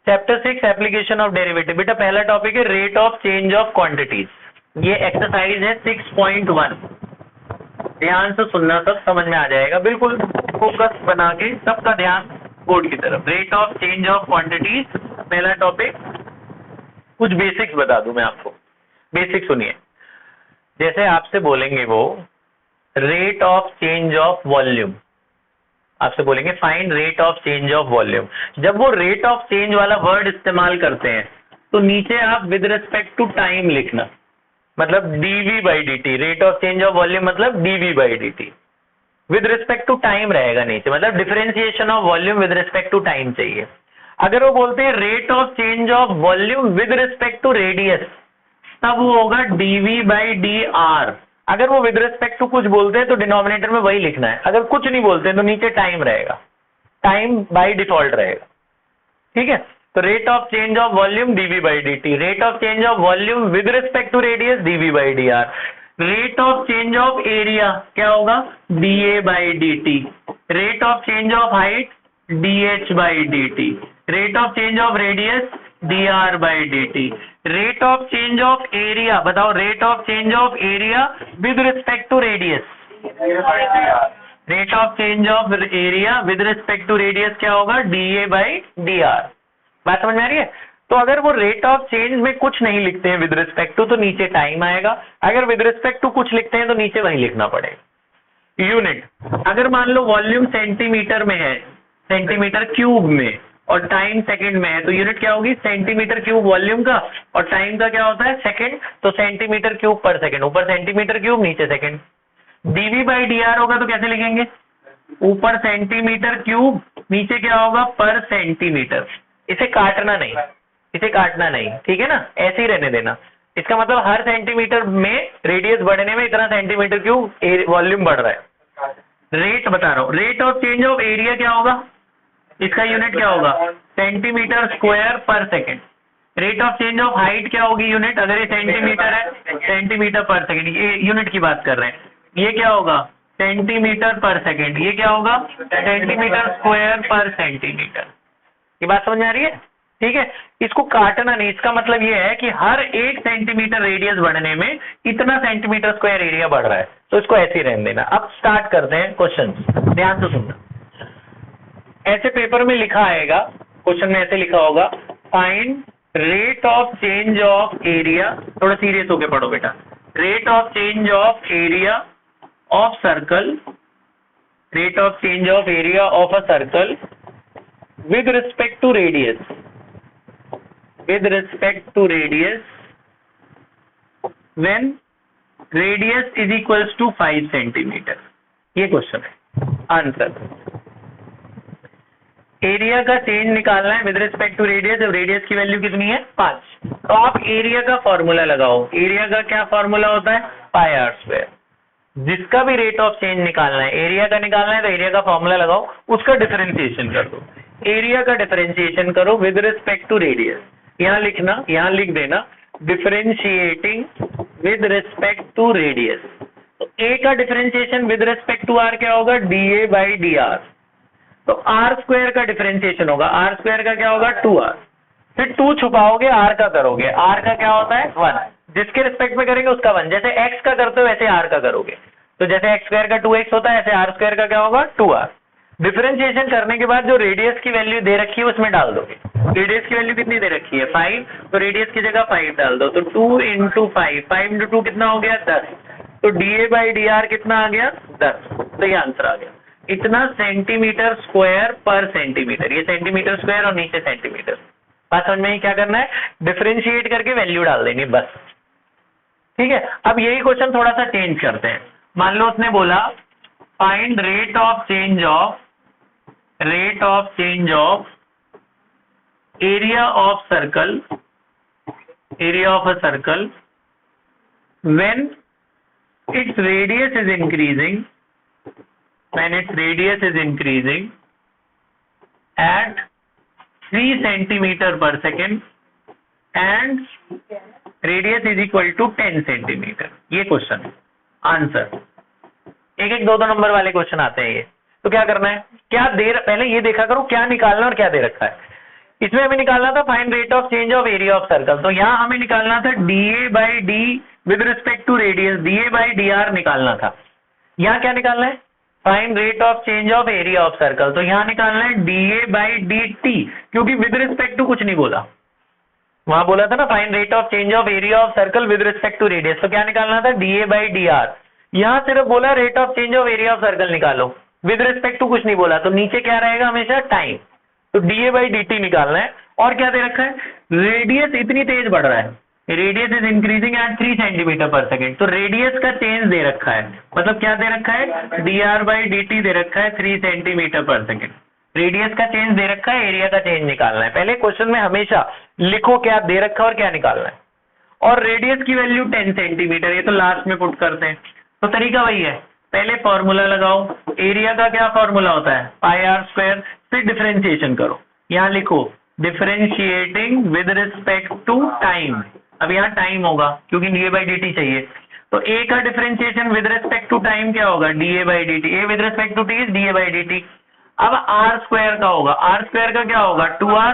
Chapter 6 application of derivative. बेटा पहला topic है rate of change of quantities. ये एक्सरसाइज है 6.1। ध्यान से सुनना, सब समझ में आ जाएगा, बिल्कुल फोकस बना के सबका ध्यान बोर्ड की तरफ। Rate of change of quantities पहला टॉपिक। कुछ बेसिक्स बता दूं मैं आपको, बेसिक सुनिए। जैसे आपसे बोलेंगे वो rate of change of volume, आपसे बोलेंगे find rate of change of volume. जब वो रेट ऑफ चेंज वाला वर्ड इस्तेमाल करते हैं तो नीचे आप विद रिस्पेक्ट टू टाइम लिखना, मतलब dv by D t. Rate of change of volume मतलब dv by D t, with respect to time रहेगा नीचे, मतलब differentiation of volume with respect to time चाहिए। अगर वो बोलते हैं rate of change of volume with respect to radius, तब वो होगा डीवी बाई डी आर। अगर वो विद रिस्पेक्ट टू कुछ बोलते हैं तो डिनोमिनेटर में वही लिखना है, अगर कुछ नहीं बोलते हैं तो नीचे टाइम रहेगा, टाइम बाई डिफॉल्ट रहेगा। ठीक है, तो rate of change of volume dv by D t, rate of change of volume with respect to radius dv by d r, rate of change of area क्या होगा d A by D t, rate of change of height d h by D t, rate of change of radius d are by D t, rate of change of area, बताओ rate of change of area with respect to radius, rate of change of area with respect to radius क्या होगा d A by d r. बात समझ में आ रही है? तो अगर वो रेट ऑफ चेंज में कुछ नहीं लिखते हैं विद रिस्पेक्ट टू, तो नीचे टाइम आएगा, अगर विद रिस्पेक्ट टू कुछ लिखते हैं तो नीचे वही लिखना पड़ेगा। यूनिट, अगर मान लो वॉल्यूम सेंटीमीटर में है, सेंटीमीटर क्यूब में, और टाइम सेकंड में है, तो यूनिट क्या होगी सेंटीमीटर क्यूब वॉल्यूम का, और टाइम का क्या होता है सेकंड, तो सेंटीमीटर क्यूब पर सेकंड, ऊपर सेंटीमीटर क्यूब नीचे second. Dv by d r होगा तो कैसे लिखेंगे, ऊपर सेंटीमीटर क्यूब नीचे क्या होगा पर सेंटीमीटर। इसे काटना नहीं, इसे काटना नहीं, ठीक है ना, ऐसे ही रहने देना। इसका मतलब हर सेंटीमीटर में रेडियस बढ़ने में इतना सेंटीमीटर क्यूब वॉल्यूम बढ़ रहा है। रेट बता रहा हूं, rate of change of area क्या होगा, इसका यूनिट क्या होगा सेंटीमीटर स्क्वायर पर second. Rate of change of height क्या होगी यूनिट, अगर ये सेंटीमीटर है सेंटीमीटर पर सेकंड, ये यूनिट की बात कर रहे हैं, ये क्या होगा सेंटीमीटर पर सेकंड, ये क्या होगा सेंटीमीटर स्क्वायर पर सेंटीमीटर। ये बात समझ में आ रही है? ठीक है, इसको काटना नहीं, इसका मतलब ये है कि हर 1 सेंटीमीटर रेडियस बढ़ने में इतना सेंटीमीटर स्क्वायर एरिया बढ़ रहा है, तो इसको ऐसे ही रहने देना। अब स्टार्ट करते हैं क्वेश्चन, ध्यान से सुनना। ऐसे पेपर में लिखा आएगा, क्वेश्चन में ऐसे लिखा होगा find rate of change of area, थोड़ा सीरियस होके पढ़ो बेटा, rate of change of area of circle, rate of change of area of a circle with respect to radius, with respect to radius when radius is equals to 5 centimeter। ये question है। Answer, area का change निकालना है with respect to radius, जब radius की value कितनी है 5, तो आप एरिया का फॉर्मूला लगाओ। एरिया का क्या फॉर्मूला होता है पाई आर स्क्वायर। जिसका भी रेट ऑफ चेंज निकालना है, एरिया का निकालना है, तो एरिया का फॉर्मूला लगाओ, उसका डिफरेंशिएशन कर दो। एरिया का डिफरेंशिएशन करो विद रिस्पेक्ट टू रेडियस, यहां लिखना, यहां लिख देना differentiating with respect to radius. तो ए का differentiation with respect to r क्या होगा d A by d r, तो आर स्क्वायर का डिफरेंशिएशन होगा, आर स्क्वायर का क्या होगा 2r, फिर 2 छुपाओगे आर का करोगे, आर का क्या होता है 1, जिसके रिस्पेक्ट में करेंगे उसका 1, जैसे x का करते हो वैसे आर का करोगे, तो जैसे x स्क्वायर का 2x होता है ऐसे आर स्क्वायर का क्या होगा 2r। डिफरेंशिएशन करने के बाद जो रेडियस की वैल्यू दे रखी है उसमें डाल दोगे। रेडियस की वैल्यू कितनी दे रखी है 5, तो रेडियस की जगह 5 डाल दो, तो 2 इंटू 5, 5 इंटू 2 कितना हो गया 10, तो D A by d are कितना आ गया 10, तो ये आंसर आ गया। इतना सेंटीमीटर स्क्वायर पर सेंटीमीटर, ये सेंटीमीटर स्क्वायर और नीचे सेंटीमीटर। बात समझ में ही, क्या करना है डिफरेंशिएट करके वैल्यू डाल देनी बस। ठीक है, अब यही क्वेश्चन थोड़ा सा चेंज करते हैं। मान लो उसने बोला find rate of change of area of circle, area of a circle when its radius is increasing, when its radius is increasing at 3 centimeter per second and radius is equal to 10 centimeter। ये question है। Answer, एक एक दो number वाले question आते हैं ये, तो क्या करना है, क्या दे, पहले ये देखा करो क्या निकालना और क्या दे रखा है। इसमें हमें निकालना था find rate of change of area of circle. तो यहाँ हमें निकालना था da by d with respect to radius, da by d r निकालना था। यहाँ क्या निकालना है? Find rate of change of area of circle. तो यहाँ निकालना है डीए बाई डी टी, क्योंकि विद रिस्पेक्ट टू कुछ नहीं बोला, वहां बोला था ना find rate of change of area of circle with respect to radius. तो क्या निकालना था? Da by d r. यहाँ सिर्फ बोला rate of change of area of circle निकालो, विद रिस्पेक्ट टू कुछ नहीं बोला। तो नीचे क्या रहेगा हमेशा? टाइम। तो डीए बाई डी टी निकालना है। और क्या दे रखा है? रेडियस इतनी तेज बढ़ रहा है, radius is increasing at 3 centimetre per second. तो रेडियस का चेंज दे रखा है, मतलब क्या दे रखा है? D are by D T दे रखा है 3 सेंटीमीटर पर सेकेंड। रेडियस का चेंज दे रखा है, एरिया का चेंज निकालना है। पहले क्वेश्चन में हमेशा लिखो क्या दे रखा है और क्या निकालना है। और रेडियस की वैल्यू 10 सेंटीमीटर, ये तो लास्ट में पुट करते हैं। तो तरीका वही है, पहले फॉर्मूला लगाओ। एरिया का क्या फॉर्मूला होता है? Pi r square. फिर डिफरेंशिएशन करो, यहाँ लिखो differentiating with respect to time. अब यहाँ टाइम होगा क्योंकि d A by D t चाहिए। तो ए का differentiation with respect to time क्या होगा? D A by D t. A with respect to t is d A by D t. अब आर स्क्वायर का होगा, आर स्क्वायर का क्या होगा? 2r,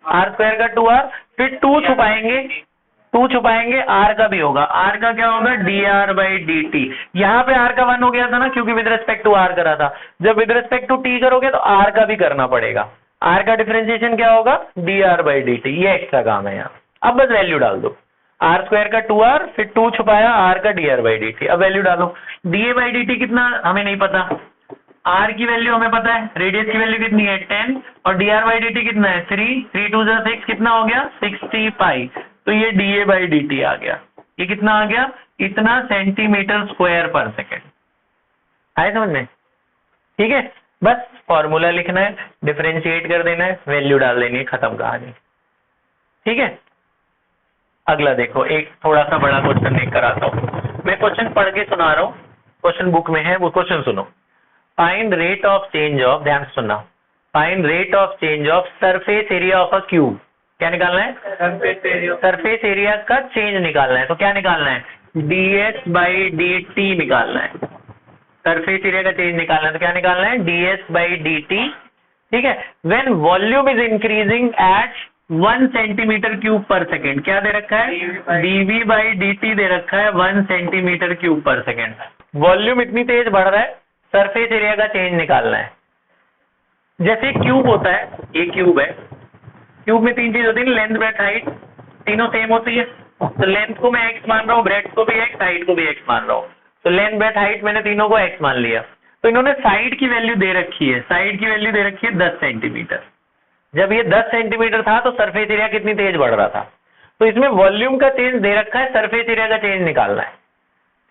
आर स्क्वायर का 2r। फिर 2 छुपाएंगे, आर का भी होगा, आर का क्या होगा? D R by D T. यहाँ पे आर का 1 हो गया था ना, क्योंकि विद रिस्पेक्ट टू आर करा था। जब विद रिस्पेक्ट टू टी करोगे तो आर का भी करना पड़ेगा। आर का डिफरेंशिएशन क्या होगा? D R by D T. ये एक्स्ट्रा काम है यहाँ। अब बस वैल्यू डाल दो, आर स्क्वायर का 2r, फिर 2 छुपाया, आर का D R by D t. अब वैल्यू डालो। D A by D T कितना हमें नहीं पता, आर की वैल्यू हमें पता है, रेडियस की वैल्यू कितनी है? 10, और D R by D T कितना है? 3, 3 2 6, कितना हो गया? 60 पाई। तो ये D A by D T आ गया। ये कितना आ गया? इतना सेंटीमीटर स्क्वायर पर सेकेंड। आए समझ में? ठीक है, बस फॉर्मूला लिखना है, डिफरेंशिएट कर देना है, वैल्यू डाल देनी है, खत्म कहानी। ठीक है, अगला देखो, एक थोड़ा सा बड़ा क्वेश्चन लेकर कराता हूँ। मैं क्वेश्चन पढ़ के सुना रहा हूँ, क्वेश्चन बुक में है, वो क्वेश्चन सुनो। Find rate of change of, ध्यान से सुनना, find rate of change of surface area of a cube. क्या निकालना है? सरफेस एरिया का चेंज निकालना है। तो क्या निकालना है? ds बाई डी टी निकालना है। सरफेस एरिया का चेंज निकालना है, तो क्या निकालना है? ds by D T. ठीक है, when volume is increasing eight 1 centimetre cube पर सेकेंड। क्या दे रखा है? dv बाई डी टी दे रखा है 1 सेंटीमीटर क्यूब पर सेकेंड। वॉल्यूम इतनी तेज बढ़ रहा है, सरफेस एरिया का चेंज निकालना है। जैसे क्यूब होता है, ये क्यूब है, क्यूब में 3 चीज होती है, लेंथ ब्रेड्थ हाइट, तीनों सेम होती है। तो लेंथ को मैं x मान रहा हूँ, ब्रेड्थ को भी x, हाइट को भी x मान रहा हूँ। तो लेंथ ब्रेड्थ हाइट मैंने तीनों को x मान लिया। तो इन्होंने साइड की वैल्यू दे रखी है, साइड की वैल्यू दे रखी है 10 सेंटीमीटर। जब ये 10 सेंटीमीटर था तो सरफेस एरिया कितनी तेज बढ़ रहा था। तो इसमें वॉल्यूम का चेंज दे रखा है, सरफेस एरिया का चेंज निकालना है।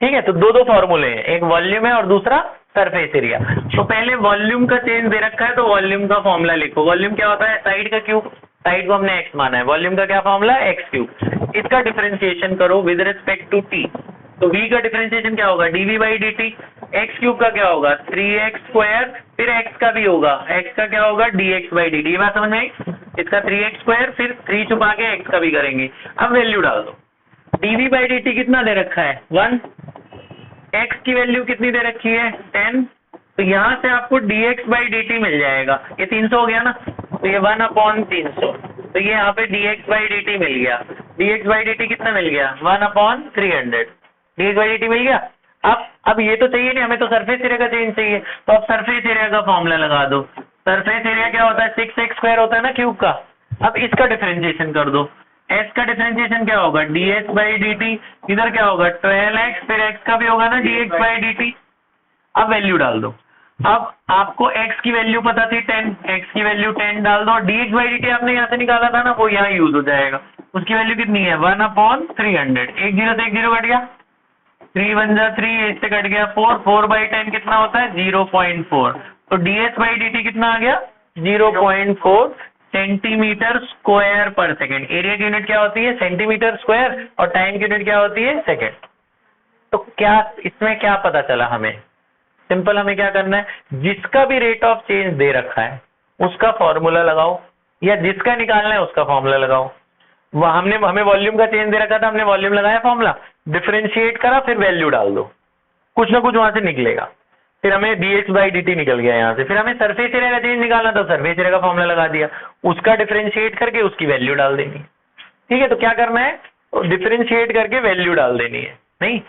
ठीक है, तो दो फॉर्मूले हैं, एक वॉल्यूम है और दूसरा सरफेस एरिया। तो पहले वॉल्यूम का चेंज दे रखा है, तो वॉल्यूम का फॉर्मूला लिखो। वॉल्यूम क्या होता है? साइड का क्यूब, साइड को हमने x माना है, वॉल्यूम का क्या फॉर्मूला है? x cube. इसका डिफरेंशिएशन करो विद रिस्पेक्ट टू t। तो v का डिफरेंशिएशन क्या होगा? dv by D T. x cube का क्या होगा? 3x स्क्वायर, फिर x का भी होगा, x का क्या होगा? dx by D T. ये बात समझ में आई? इसका 3x स्क्वायर, फिर 3 छुपा के x का भी करेंगे। अब वैल्यू डाल दो। dv बाई डी टी कितना दे रखा है? 1। x की वैल्यू कितनी दे रखी है? 10। तो यहाँ से आपको dx बाई डी टी मिल जाएगा। ये 300 हो गया ना, तो ये 1/300। तो ये यहाँ पे dx बाई डी टी मिल गया। dx बाई डी टी कितना मिल गया? 1/300। dx बाई डी टी मिल गया। अब ये तो चाहिए नहीं, हमें तो सरफेस एरिया का चेंज चाहिए। तो अब सरफेस एरिया का फॉर्मूला लगा दो। सरफेस एरिया क्या होता है? 6x स्क्वायर होता है ना क्यूब का। अब इसका डिफरेंशिएशन कर दो। s का डिफरेंशिएशन क्या होगा? ds by D T. इधर क्या होगा? 12x, फिर x का भी होगा ना dx बाई डी टी। अब वैल्यू डाल दो। अब आपको x की वैल्यू पता थी 10, x की वैल्यू 10 डाल दो। dx बाई डी टी आपने यहाँ से निकाला था ना, वो यहाँ यूज हो जाएगा। उसकी वैल्यू कितनी है? 1/300। 1 0 से 1 0 कट गया, 3 1 जा 3, इससे कट गया 4, 4/10 कितना होता है? 0.4। तो ds बाई डी टी कितना आ गया? 0.4 सेंटीमीटर स्क्वायर पर सेकेंड। एरिया की यूनिट क्या होती है? सेंटीमीटर स्क्वायर, और टाइम की यूनिट क्या होती है? सेकेंड। तो क्या इसमें क्या पता चला हमें? सिंपल, हमें क्या करना है, जिसका भी रेट ऑफ चेंज दे रखा है उसका फॉर्मूला लगाओ, या जिसका निकालना है उसका फॉर्मूला लगाओ। हमें वॉल्यूम का चेंज दे रखा था, हमने वॉल्यूम लगाया, फॉर्मूला डिफरेंशिएट करा, फिर वैल्यू डाल दो, कुछ ना कुछ वहां से निकलेगा। फिर हमें dx बाई dt निकल गया यहाँ से, फिर हमें सरफेस एरिया का चेंज निकालना था, सरफेस एरिया का फॉर्मूला लगा दिया, उसका डिफरेंशिएट करके उसकी वैल्यू डाल देनी है। ठीक है, तो क्या करना है, डिफरेंशिएट करके वैल्यू डाल देनी है। नहीं,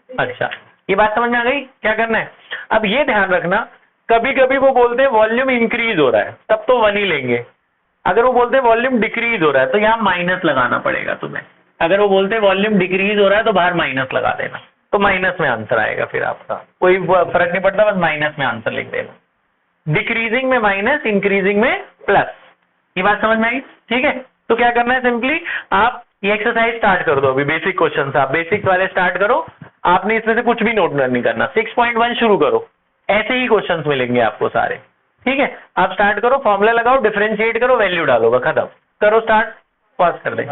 अच्छा ये बात समझ में आ गई, क्या करना है। अब ये ध्यान रखना, कभी कभी वो बोलते हैं वॉल्यूम इंक्रीज हो रहा है, तब तो 1 ही लेंगे। अगर वो बोलते हैं वॉल्यूम डिक्रीज हो रहा है तो यहाँ माइनस लगाना पड़ेगा तुम्हें। अगर वो बोलते हैं वॉल्यूम डिक्रीज हो रहा है तो बाहर माइनस लगा देना, तो माइनस में आंसर आएगा, फिर आपका कोई फर्क नहीं पड़ता, बस माइनस में आंसर लिख देना। डिक्रीजिंग में माइनस, इंक्रीजिंग में प्लस। ये बात समझ में आई? ठीक है, तो क्या करना है, सिंपली आप ये एक्सरसाइज स्टार्ट कर दो। अभी बेसिक क्वेश्चन आप बेसिक वाले स्टार्ट करो, आपने इसमें से कुछ भी नोट नहीं करना। 6.1 शुरू करो, ऐसे ही क्वेश्चंस मिलेंगे आपको सारे। ठीक है, आप स्टार्ट करो, फॉर्मूला लगाओ, डिफरेंशिएट करो, वैल्यू डालो, खत्म करो, स्टार्ट, पॉज कर दें।